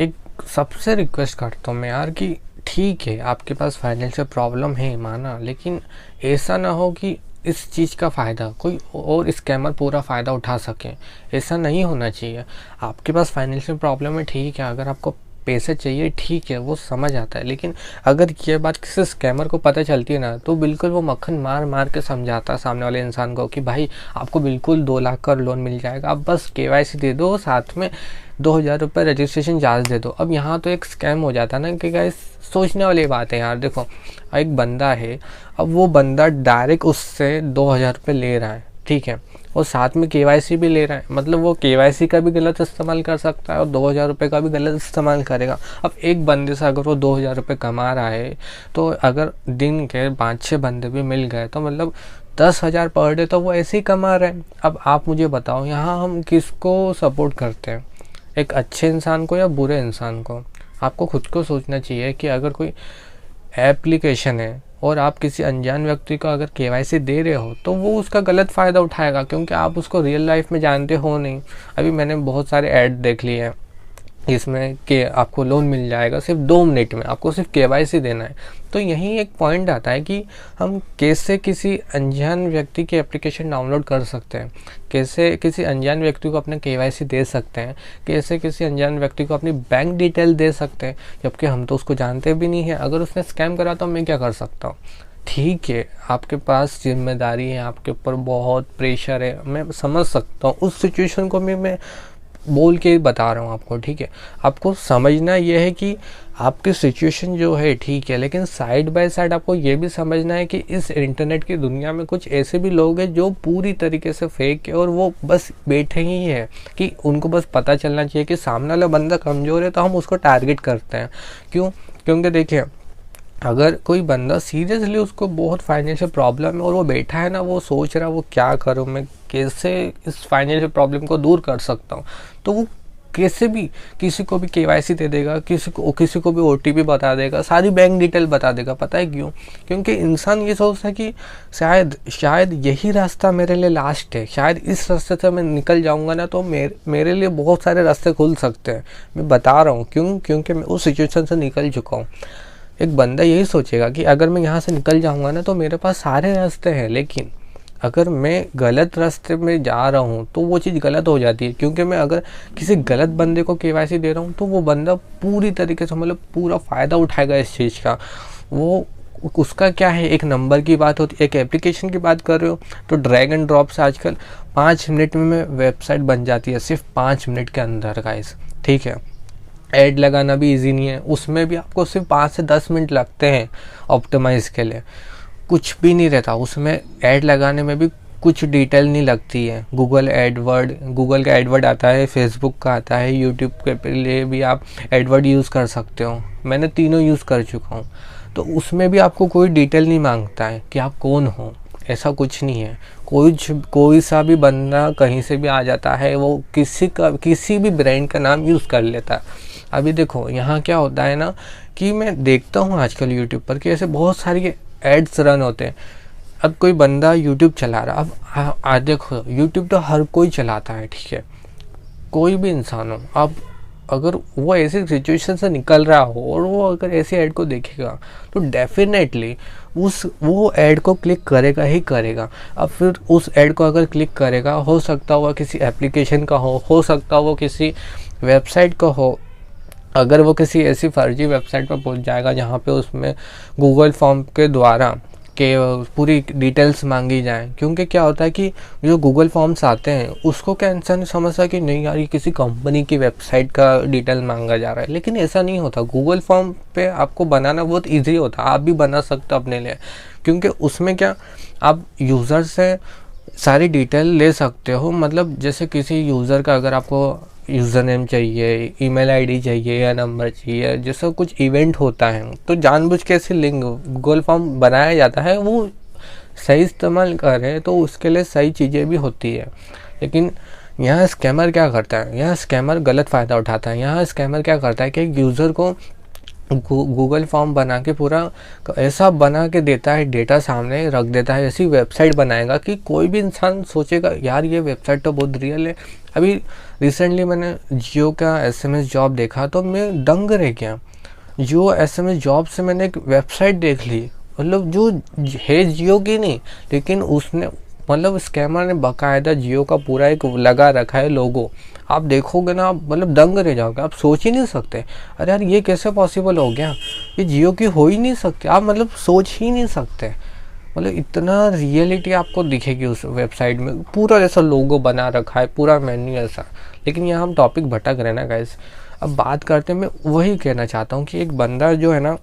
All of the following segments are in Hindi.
एक सबसे रिक्वेस्ट करता हूँ मैं यार कि ठीक है आपके पास फाइनेंशियल प्रॉब्लम है माना, लेकिन ऐसा ना हो कि इस चीज़ का फ़ायदा कोई और स्कैमर पूरा फ़ायदा उठा सके। ऐसा नहीं होना चाहिए। आपके पास फाइनेंशियल प्रॉब्लम है ठीक है, अगर आपको पैसे चाहिए ठीक है, वो समझ आता है, लेकिन अगर ये बात किसी स्कैमर को पता चलती है ना, तो बिल्कुल वो मक्खन मार मार के समझाता है सामने वाले इंसान को कि भाई आपको बिल्कुल 2 लाख का लोन मिल जाएगा, आप बस केवाईसी दे दो, साथ में 2,000 रुपये रजिस्ट्रेशन चार्ज दे दो। अब यहाँ तो एक स्कैम हो जाता है ना कि गाइस, सोचने वाली बात है यार। देखो एक बंदा है, अब वो बंदा डायरेक्ट उससे 2,000 रुपये ले रहा है, ठीक है, और साथ में केवाईसी भी ले रहा है, मतलब वो केवाईसी का भी गलत इस्तेमाल कर सकता है और 2,000 रुपये का भी गलत इस्तेमाल करेगा। अब एक बंदे से अगर वो 2,000 रुपये कमा रहा है, तो अगर दिन के 5-6 बंदे भी मिल गए तो मतलब 10,000 पर डे तो वो ऐसे ही कमा रहे हैं। अब आप मुझे बताओ यहाँ हम किसको सपोर्ट करते हैं, एक अच्छे इंसान को या बुरे इंसान को? आपको खुद को सोचना चाहिए कि अगर कोई एप्लीकेशन है और आप किसी अनजान व्यक्ति को अगर केवाईसी दे रहे हो, तो वो उसका गलत फ़ायदा उठाएगा, क्योंकि आप उसको रियल लाइफ में जानते हो नहीं। अभी मैंने बहुत सारे ऐड देख लिए हैं इसमें कि आपको लोन मिल जाएगा सिर्फ 2 मिनट में, आपको सिर्फ केवाईसी देना है। तो यही एक पॉइंट आता है कि हम कैसे किसी अनजान व्यक्ति की एप्लीकेशन डाउनलोड कर सकते हैं, कैसे किसी अनजान व्यक्ति को अपने केवाईसी दे सकते हैं, कैसे किसी अनजान व्यक्ति को अपनी बैंक डिटेल दे सकते हैं, जबकि हम तो उसको जानते भी नहीं है। अगर उसने स्कैम करा तो मैं क्या कर सकता हूँ? ठीक है, आपके पास जिम्मेदारी है, आपके ऊपर बहुत प्रेशर है, मैं समझ सकता हूँ। उस सिचुएशन को भी मैं बोल के बता रहा हूँ आपको, ठीक है। आपको समझना यह है कि आपकी सिचुएशन जो है ठीक है, लेकिन साइड बाय साइड आपको ये भी समझना है कि इस इंटरनेट की दुनिया में कुछ ऐसे भी लोग हैं जो पूरी तरीके से फेक है, और वो बस बैठे ही हैं कि उनको बस पता चलना चाहिए कि सामने वाला बंदा कमज़ोर है तो हम उसको टारगेट करते हैं। क्यों? क्योंकि देखिए, अगर कोई बंदा सीरियसली उसको बहुत फाइनेंशियल प्रॉब्लम है और वो बैठा है ना, वो सोच रहा है वो क्या करूँ, मैं कैसे इस फाइनेंशियल प्रॉब्लम को दूर कर सकता हूँ, तो वो कैसे भी किसी को भी केवाईसी दे देगा, किसी को भी ओटीपी बता देगा, सारी बैंक डिटेल बता देगा। पता है क्यों? क्योंकि इंसान ये सोचता है कि शायद यही रास्ता मेरे लिए लास्ट है, शायद इस रास्ते से मैं निकल जाऊंगा ना तो मेरे लिए बहुत सारे रास्ते खुल सकते हैं। मैं बता रहा हूँ क्यों, क्योंकि मैं उस सिचुएशन से निकल चुका हूँ। एक बंदा यही सोचेगा कि अगर मैं यहाँ से निकल जाऊँगा ना तो मेरे पास सारे रास्ते हैं, लेकिन अगर मैं गलत रास्ते में जा रहा हूँ तो वो चीज़ गलत हो जाती है। क्योंकि मैं अगर किसी गलत बंदे को केवाईसी दे रहा हूँ तो वो बंदा पूरी तरीके से मतलब पूरा फ़ायदा उठाएगा इस चीज़ का। वो उसका क्या है, एक नंबर की बात होती है, एक एप्लीकेशन की बात कर रहे हो तो ड्रैग एंड ड्रॉप से आजकल 5 मिनट में वेबसाइट बन जाती है, सिर्फ 5 मिनट के अंदर गाइस, ठीक है। ऐड लगाना भी इजी नहीं है, उसमें भी आपको सिर्फ 5 से 10 मिनट लगते हैं ऑप्टिमाइज़ के लिए, कुछ भी नहीं रहता उसमें। ऐड लगाने में भी कुछ डिटेल नहीं लगती है। गूगल का एडवर्ड आता है, फेसबुक का आता है, यूट्यूब के लिए भी आप एडवर्ड यूज़ कर सकते हो। मैंने तीनों यूज़ कर चुका हूँ। तो उसमें भी आपको कोई डिटेल नहीं मांगता है कि आप कौन हो, ऐसा कुछ नहीं है। कोई सा भी बंदा कहीं से भी आ जाता है, वो किसी भी ब्रांड का नाम यूज़ कर लेता है। अभी देखो यहाँ क्या होता है ना कि मैं देखता हूँ आजकल यूट्यूब पर कि ऐसे बहुत सारे एड्स रन होते हैं। अब कोई बंदा यूट्यूब चला रहा, अब आज देखो यूट्यूब तो हर कोई चलाता है, ठीक है, कोई भी इंसान हो। अब अगर वो ऐसी सिचुएशन से निकल रहा हो और वो अगर ऐसी ऐड को देखेगा तो डेफिनेटली वो ऐड को क्लिक करेगा ही करेगा। अब फिर उस ऐड को अगर क्लिक करेगा, हो सकता हुआ किसी एप्लीकेशन का हो सकता वो किसी वेबसाइट का हो। अगर वो किसी ऐसी फर्जी वेबसाइट पर पहुंच जाएगा जहाँ पे उसमें गूगल फॉर्म के द्वारा के पूरी डिटेल्स मांगी जाए, क्योंकि क्या होता है कि जो गूगल फॉर्म्स आते हैं उसको क्या इंसान समझता है कि नहीं यार ये किसी कंपनी की वेबसाइट का डिटेल मांगा जा रहा है, लेकिन ऐसा नहीं होता। गूगल फॉर्म पे आपको बनाना बहुत इजी होता है, आप भी बना सकते हो अपने लिए, क्योंकि उसमें क्या आप यूज़र से सारी डिटेल ले सकते हो। मतलब जैसे किसी यूज़र का अगर आपको यूज़र नेम चाहिए, ईमेल आईडी चाहिए या नंबर चाहिए, जैसा कुछ इवेंट होता है तो जानबूझ के ऐसे लिंक गूगल फॉर्म बनाया जाता है। वो सही इस्तेमाल करें तो उसके लिए सही चीज़ें भी होती है। लेकिन यहाँ स्कैमर क्या करता है, यहाँ स्कैमर गलत फ़ायदा उठाता है। यहाँ स्कैमर क्या करता है कि एक यूज़र को गूगल फॉर्म बना के पूरा ऐसा बना के देता है, डेटा सामने रख देता है, ऐसी वेबसाइट बनाएगा कि कोई भी इंसान सोचेगा यार ये वेबसाइट तो बहुत रियल है। अभी रिसेंटली मैंने जियो का एसएमएस जॉब देखा तो मैं दंग रह गया। जियो एसएमएस जॉब से मैंने एक वेबसाइट देख ली, मतलब जो है जियो की नहीं, लेकिन उसने मतलब स्कैमर ने बाकायदा जियो का पूरा एक लगा रखा है लोगो। आप देखोगे ना, आप मतलब दंग रह जाओगे, आप सोच ही नहीं सकते अरे यार ये कैसे पॉसिबल हो गया, ये जियो की हो ही नहीं सकती, आप मतलब सोच ही नहीं सकते। मतलब इतना रियलिटी आपको दिखेगी उस वेबसाइट में, पूरा जैसा लोगो बना रखा है, पूरा मेन्यू ऐसा। लेकिन यहाँ हम टॉपिक भटक रहे हैं ना गाइस। अब बात करते हैं, मैं वही कहना चाहता हूँ कि एक बंदा जो है ना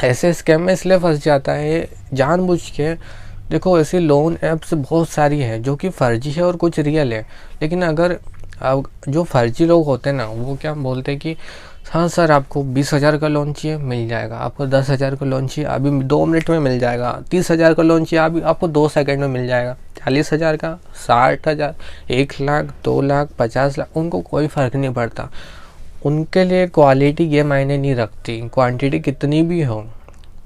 ऐसे स्कैम में इसलिए फंस जाता है जानबूझ के। देखो ऐसी लोन ऐप्स बहुत सारी है जो कि फ़र्जी है और कुछ रियल है। लेकिन अगर अब जो फर्जी लोग होते हैं ना, वो क्या बोलते हैं कि हाँ सर आपको 20,000 का लोन चाहिए मिल जाएगा, आपको 10,000 का लोन चाहिए अभी 2 मिनट में मिल जाएगा, 30,000 का लोन चाहिए अभी आपको 2 सेकंड में मिल जाएगा, 40,000 का, 60,000, 1 लाख, 2 लाख, 50 लाख, उनको कोई फ़र्क नहीं पड़ता। उनके लिए क्वालिटी ये मायने नहीं रखती, क्वांटिटी कितनी भी हो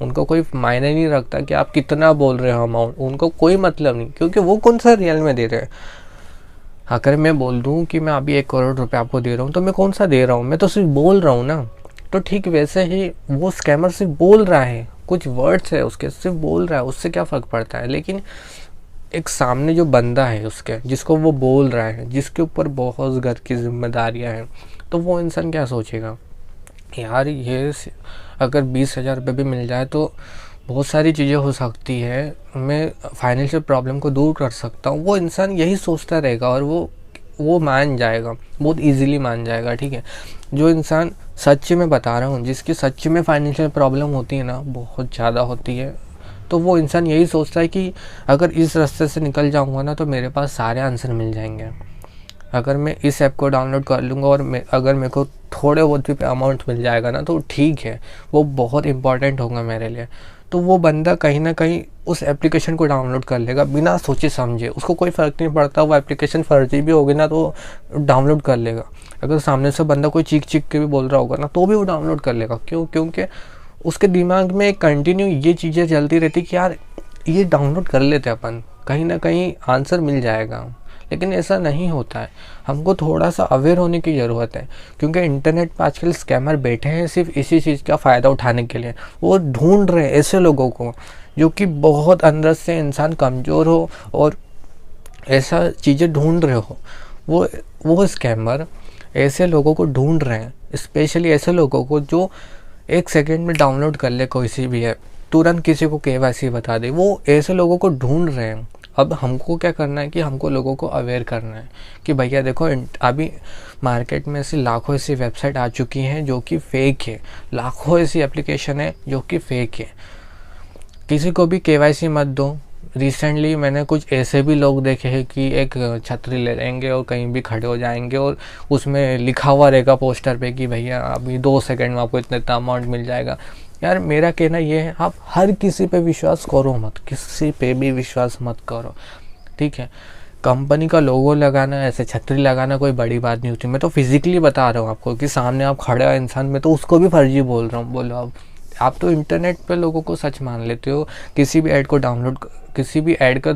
उनको कोई मायने नहीं रखता कि आप कितना बोल रहे हो अमाउंट, उनको कोई मतलब नहीं, क्योंकि वो कौन सा रियल में दे रहे हैं। अगर मैं बोल दूं कि मैं अभी 1 करोड़ रुपए आपको दे रहा हूँ तो मैं कौन सा दे रहा हूँ, मैं तो सिर्फ बोल रहा हूँ ना। तो ठीक वैसे ही वो स्कैमर सिर्फ बोल रहा है, कुछ वर्ड्स है उसके, सिर्फ बोल रहा है, उससे क्या फ़र्क पड़ता है। लेकिन एक सामने जो बंदा है उसके, जिसको वो बोल रहा है, जिसके ऊपर बहुत घर की जिम्मेदारियाँ हैं, तो वो इंसान क्या सोचेगा यार ये अगर 20,000 रुपये भी मिल जाए तो बहुत सारी चीज़ें हो सकती है, मैं फाइनेंशियल प्रॉब्लम को दूर कर सकता हूँ। वो इंसान यही सोचता रहेगा और वो मान जाएगा, बहुत इजीली मान जाएगा। ठीक है, जो इंसान सच में बता रहा हूँ, जिसकी सच में फाइनेंशियल प्रॉब्लम होती है ना, बहुत ज़्यादा होती है, तो वो इंसान यही सोचता है कि अगर इस रास्ते से निकल जाऊँगा ना तो मेरे पास सारे आंसर मिल जाएंगे। अगर मैं इस ऐप को डाउनलोड कर लूँगा और अगर मेरे को थोड़े बहुत भी अमाउंट मिल जाएगा ना तो ठीक है, वो बहुत इंपॉर्टेंट होगा मेरे लिए। तो वो बंदा कहीं ना कहीं उस एप्लीकेशन को डाउनलोड कर लेगा बिना सोचे समझे, उसको कोई फ़र्क नहीं पड़ता वो एप्लीकेशन फर्जी भी होगी ना तो डाउनलोड कर लेगा। अगर सामने से बंदा कोई चीख चीख के भी बोल रहा होगा ना तो भी वो डाउनलोड कर लेगा। क्यों? क्योंकि उसके दिमाग में कंटिन्यू ये चीज़ें चलती रहती कि यार ये डाउनलोड कर लेते अपन, कहीं ना कहीं आंसर मिल जाएगा। लेकिन ऐसा नहीं होता है, हमको थोड़ा सा अवेयर होने की ज़रूरत है, क्योंकि इंटरनेट पर आजकल स्कैमर बैठे हैं सिर्फ इसी चीज़ का फ़ायदा उठाने के लिए। वो ढूंढ रहे हैं ऐसे लोगों को जो कि बहुत अंदर से इंसान कमज़ोर हो और ऐसा चीज़ें ढूंढ रहे हो। वो स्कैमर ऐसे लोगों को ढूंढ रहे हैं, स्पेशली ऐसे लोगों को जो 1 सेकेंड में डाउनलोड कर ले कोई सी भी ऐप, तुरंत किसी को केवाईसी बता दे, वो ऐसे लोगों को ढूंढ रहे हैं। अब हमको क्या करना है कि हमको लोगों को अवेयर करना है कि भैया देखो अभी मार्केट में ऐसी लाखों ऐसी वेबसाइट आ चुकी हैं जो कि फ़ेक है, लाखों ऐसी एप्लीकेशन है जो कि फ़ेक है, किसी को भी केवाईसी मत दो। रिसेंटली मैंने कुछ ऐसे भी लोग देखे हैं कि एक छतरी ले लेंगे और कहीं भी खड़े हो जाएंगे और उसमें लिखा हुआ रहेगा पोस्टर पे कि भैया अभी 2 सेकंड में आपको इतना अमाउंट मिल जाएगा। यार मेरा कहना ये है, आप हर किसी पे विश्वास करो मत, किसी पे भी विश्वास मत करो। ठीक है, कंपनी का लोगो लगाना, ऐसे छतरी लगाना कोई बड़ी बात नहीं होती। मैं तो फिजिकली बता रहा हूँ आपको कि सामने आप खड़े हो इंसान में तो उसको भी फर्जी बोल रहा हूँ। बोलो आप तो इंटरनेट पे लोगों को सच मान लेते हो, किसी भी ऐड को डाउनलोड, किसी भी ऐड का